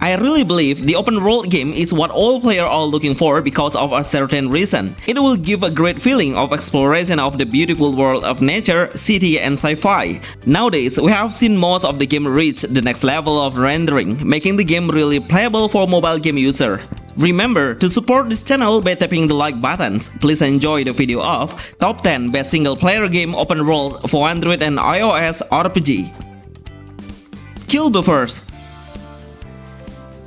I really believe the open world game is what all players are looking for because of a certain reason. It will give a great feeling of exploration of the beautiful world of nature, city and sci-fi. Nowadays, we have seen most of the game reach the next level of rendering, making the game really playable for mobile game user. Remember to support this channel by tapping the like buttons. Please enjoy the video of Top 10 Best Single Player Game Open World for Android and iOS RPG. Kill Buffers.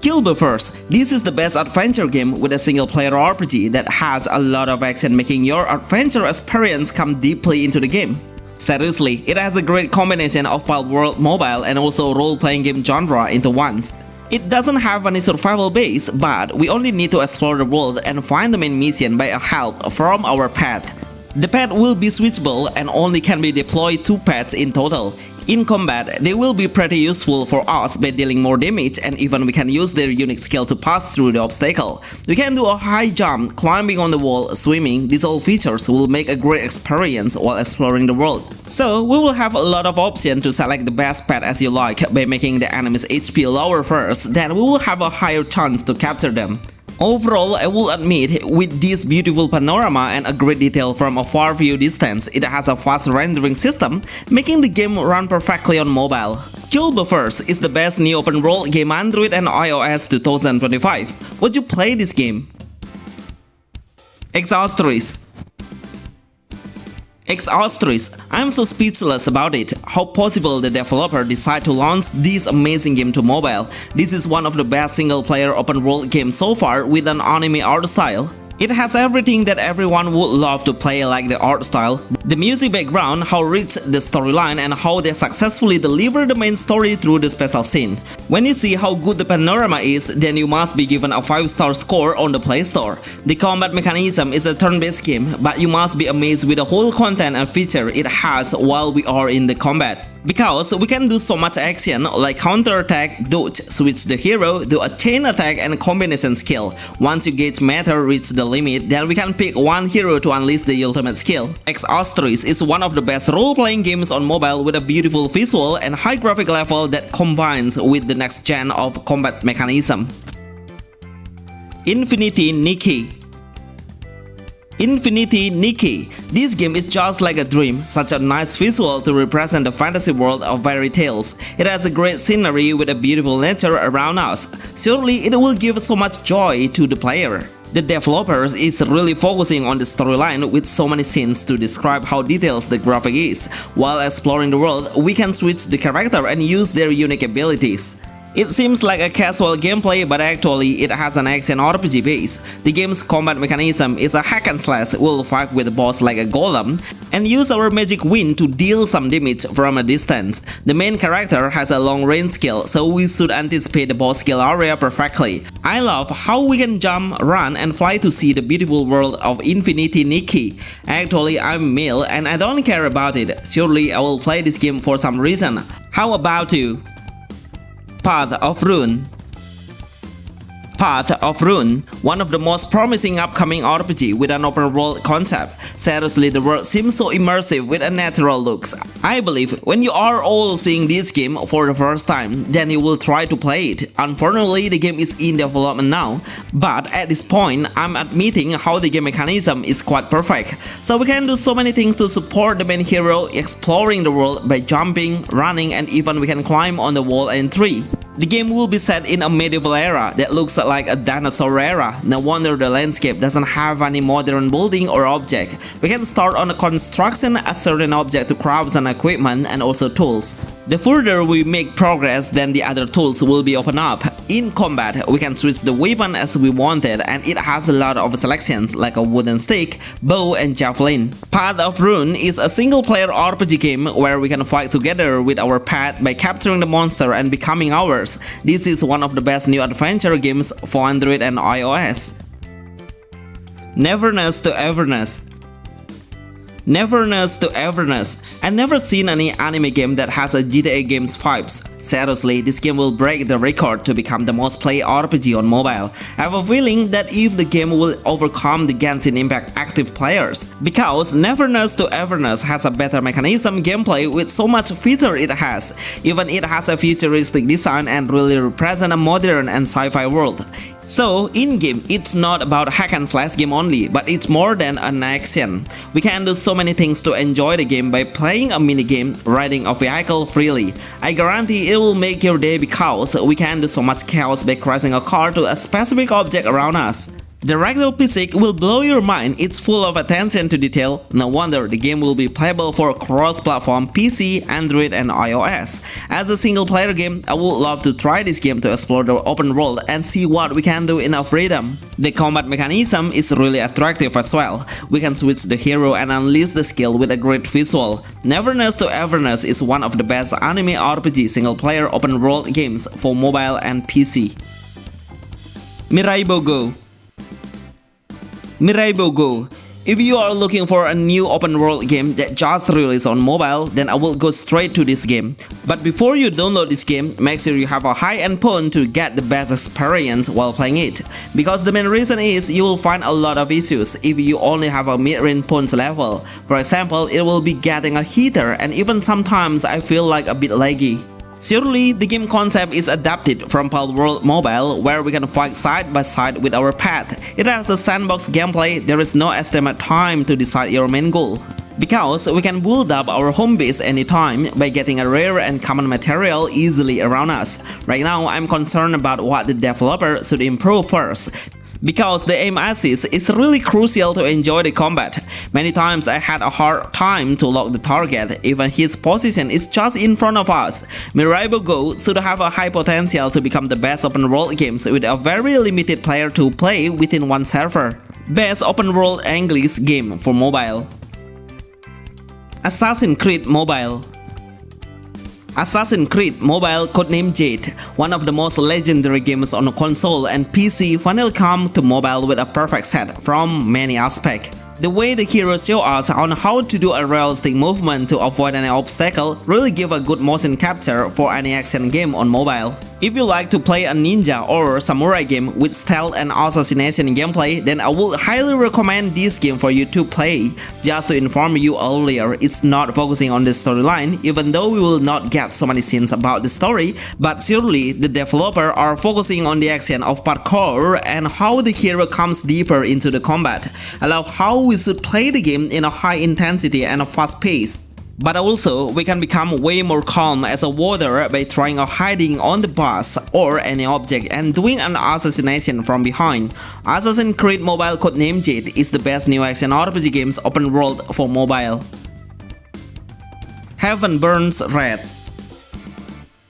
Kill Buffers. This is the best adventure game with a single-player RPG that has a lot of action, making your adventure experience come deeply into the game. Seriously, it has a great combination of Pal World Mobile and also role-playing game genre into one. It doesn't have any survival base, but we only need to explore the world and find the main mission by help from our pet. The pet will be switchable and only can be deployed 2 pets in total. In combat, they will be pretty useful for us by dealing more damage, and even we can use their unique skill to pass through the obstacle. We can do a high jump, climbing on the wall, swimming. These all features will make a great experience while exploring the world. So we will have a lot of options to select the best pet as you like by making the enemy's HP lower first, then we will have a higher chance to capture them. Overall, I will admit, with this beautiful panorama and a great detail from a far view distance, it has a fast rendering system, making the game run perfectly on mobile. Kill Buffers is the best new open world game Android and iOS 2025. Would you play this game? Exhaustres. I'm so speechless about it. How possible the developer decide to launch this amazing game to mobile. This is one of the best single-player open-world games so far with an anime art style. It has everything that everyone would love to play, like the art style, the music background, how rich the storyline, and how they successfully deliver the main story through the special scene. When you see how good the panorama is, then you must be given a 5-star score on the Play Store. The combat mechanism is a turn-based game, but you must be amazed with the whole content and feature it has while we are in the combat. Because we can do so much action like counter-attack, dodge, switch the hero, do a chain attack and combination skill. Once you gauge matter reach the limit, then we can pick one hero to unleash the ultimate skill. Exhaustres is one of the best role-playing games on mobile with a beautiful visual and high graphic level that combines with the next gen of combat mechanism. Infinity Nikki. This game is just like a dream, such a nice visual to represent the fantasy world of fairy tales. It has a great scenery with a beautiful nature around us. Surely it will give so much joy to the player. The developers is really focusing on the storyline with so many scenes to describe how detailed the graphic is. While exploring the world, we can switch the character and use their unique abilities. It seems like a casual gameplay, but actually it has an action RPG base. The game's combat mechanism is a hack and slash. We'll fight with a boss like a golem and use our magic wind to deal some damage from a distance. The main character has a long range skill, so we should anticipate the boss skill area perfectly. I love how we can jump, run and fly to see the beautiful world of Infinity Nikki. Actually, I'm male and I don't care about it. Surely I will play this game for some reason. How about you? Path of Rune. One of the most promising upcoming RPG with an open world concept. Seriously, the world seems so immersive with a natural looks. I believe when you are all seeing this game for the first time, then you will try to play it. Unfortunately, the game is in development now, but at this point, I'm admitting how the game mechanism is quite perfect. So we can do so many things to support the main hero exploring the world by jumping, running, and even we can climb on the wall and tree. The game will be set in a medieval era that looks like a dinosaur era. No wonder the landscape doesn't have any modern building or object. We can start on a construction a certain object to craft and equipment and also tools. The further we make progress, then the other tools will be opened up. In combat, we can switch the weapon as we wanted, and it has a lot of selections like a wooden stick, bow and javelin. Path of Rune is a single-player RPG game where we can fight together with our pet by capturing the monster and becoming ours. This is one of the best new adventure games for Android and iOS. Neverness to Everness. Neverness to Everness. I've never seen any anime game that has a GTA game's vibes. Seriously, this game will break the record to become the most played RPG on mobile. I have a feeling that if the game will overcome the Genshin Impact active players. Because Neverness to Everness has a better mechanism gameplay with so much feature it has. Even it has a futuristic design and really represent a modern and sci-fi world. So, in-game, it's not about hack and slash game only, but it's more than an action. We can do so many things to enjoy the game by playing a minigame, riding a vehicle freely. I guarantee it will make your day because we can do so much chaos by crashing a car to a specific object around us. The ragdoll physics will blow your mind, it's full of attention to detail, no wonder the game will be playable for cross-platform PC, Android and iOS. As a single-player game, I would love to try this game to explore the open world and see what we can do in our freedom. The combat mechanism is really attractive as well. We can switch the hero and unleash the skill with a great visual. Neverness to Everness is one of the best anime RPG single-player open-world games for mobile and PC. Mirogo. Mirogo. If you are looking for a new open world game that just released on mobile, then I will go straight to this game. But before you download this game, make sure you have a high-end phone to get the best experience while playing it. Because the main reason is you will find a lot of issues if you only have a mid-range phone level. For example, it will be getting a heater and even sometimes I feel like a bit laggy. Surely, the game concept is adapted from Palworld Mobile, where we can fight side by side with our pet. It has a sandbox gameplay, there is no estimate time to decide your main goal. Because we can build up our home base anytime by getting a rare and common material easily around us. Right now, I'm concerned about what the developer should improve first. Because the aim assist is really crucial to enjoy the combat. Many times I had a hard time to lock the target, even his position is just in front of us. Mirogo should have a high potential to become the best open world games with a very limited player to play within one server. Best open world English game for mobile. Assassin's Creed Mobile. Assassin's Creed Mobile, codename Jade, one of the most legendary games on console and PC, finally come to mobile with a perfect set from many aspects. The way the heroes show us on how to do a realistic movement to avoid any obstacle really give a good motion capture for any action game on mobile. If you like to play a ninja or samurai game with stealth and assassination gameplay, then I would highly recommend this game for you to play. Just to inform you earlier, it's not focusing on the storyline, even though we will not get so many scenes about the story, but surely the developer are focusing on the action of parkour and how the hero comes deeper into the combat. I love how we should play the game in a high intensity and a fast pace. But also, we can become way more calm as a warrior by trying or hiding on the bus or any object and doing an assassination from behind. Assassin's Creed Mobile codename Jade is the best new action RPG games open world for mobile. Heaven Burns Red.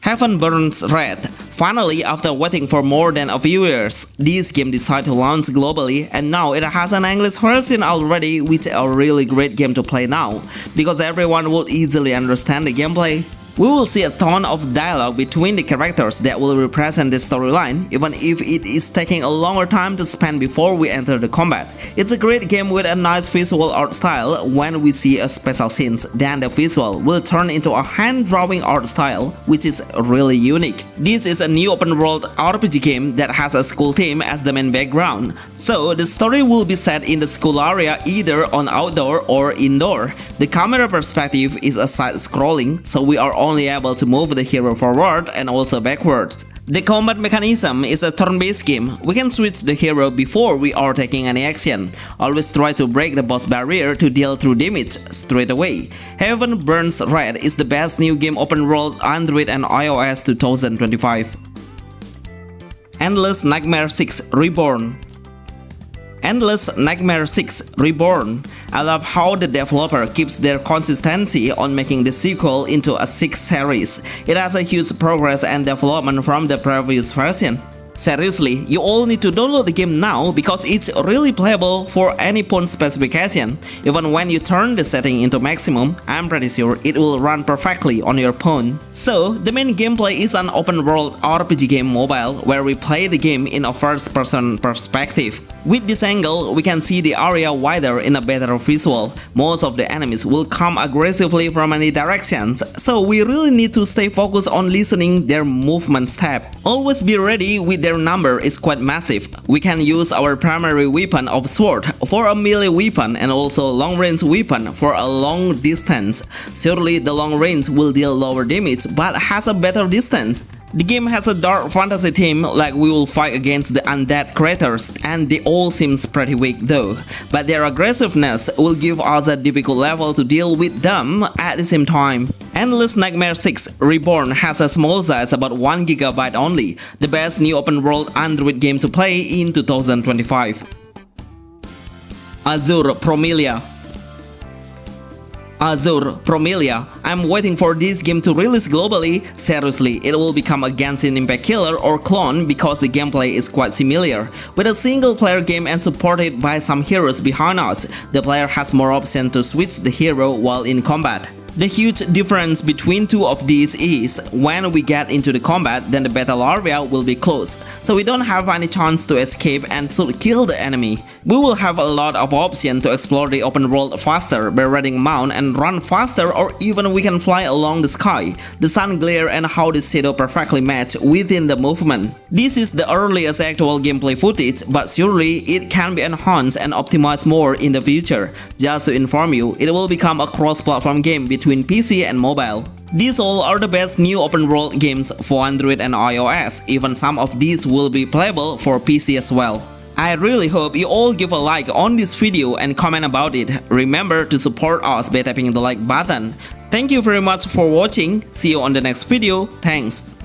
Heaven Burns Red. Finally, after waiting for more than a few years, this game decided to launch globally and now it has an English version already, which is a really great game to play now, because everyone will easily understand the gameplay. We will see a ton of dialogue between the characters that will represent the storyline, even if it is taking a longer time to spend before we enter the combat. It's a great game with a nice visual art style. When we see a special scenes, then the visual will turn into a hand-drawing art style, which is really unique. This is a new open-world RPG game that has a school theme as the main background. So the story will be set in the school area either on outdoor or indoor. The camera perspective is a side-scrolling, so we are only able to move the hero forward and also backwards. The combat mechanism is a turn-based game. We can switch the hero before we are taking any action. Always try to break the boss barrier to deal through damage straight away. Heaven Burns Red is the best new game open world Android and iOS 2025. Endless Nightmare 6 Reborn. Endless Nightmare 6 Reborn. I love how the developer keeps their consistency on making the sequel into a 6 series. It has a huge progress and development from the previous version. Seriously, you all need to download the game now because it's really playable for any phone specification. Even when you turn the setting into maximum, I'm pretty sure it will run perfectly on your phone. So, the main gameplay is an open-world RPG game mobile where we play the game in a first-person perspective. With this angle, we can see the area wider in a better visual. Most of the enemies will come aggressively from many directions, so we really need to stay focused on listening their movement step. Always be ready with their number is quite massive. We can use our primary weapon of sword for a melee weapon and also long-range weapon for a long distance. Surely the long range will deal lower damage but has a better distance. The game has a dark fantasy theme, like we will fight against the undead creatures, and they all seems pretty weak though, but their aggressiveness will give us a difficult level to deal with them at the same time. Endless Nightmare 6 Reborn has a small size, about 1 GB only, the best new open world Android game to play in 2025. Azur Prilia. Azur Prilia. I'm waiting for this game to release globally. Seriously, it will become a Genshin Impact killer or clone because the gameplay is quite similar. With a single player game and supported by some heroes behind us, the player has more options to switch the hero while in combat. The huge difference between two of these is when we get into the combat, then the battle area will be closed, so we don't have any chance to escape and should kill the enemy. We will have a lot of options to explore the open world faster by riding mount and run faster, or even we can fly along the sky. The sun glare and how the shadow perfectly match within the movement. This is the earliest actual gameplay footage, but surely it can be enhanced and optimized more in the future. Just to inform you, it will become a cross-platform game between PC and mobile. These all are the best new open world games for Android and iOS. Even some of these will be playable for PC as well. I really hope you all give a like on this video and comment about it. Remember to support us by tapping the like button. Thank you very much for watching. See you on the next video. Thanks.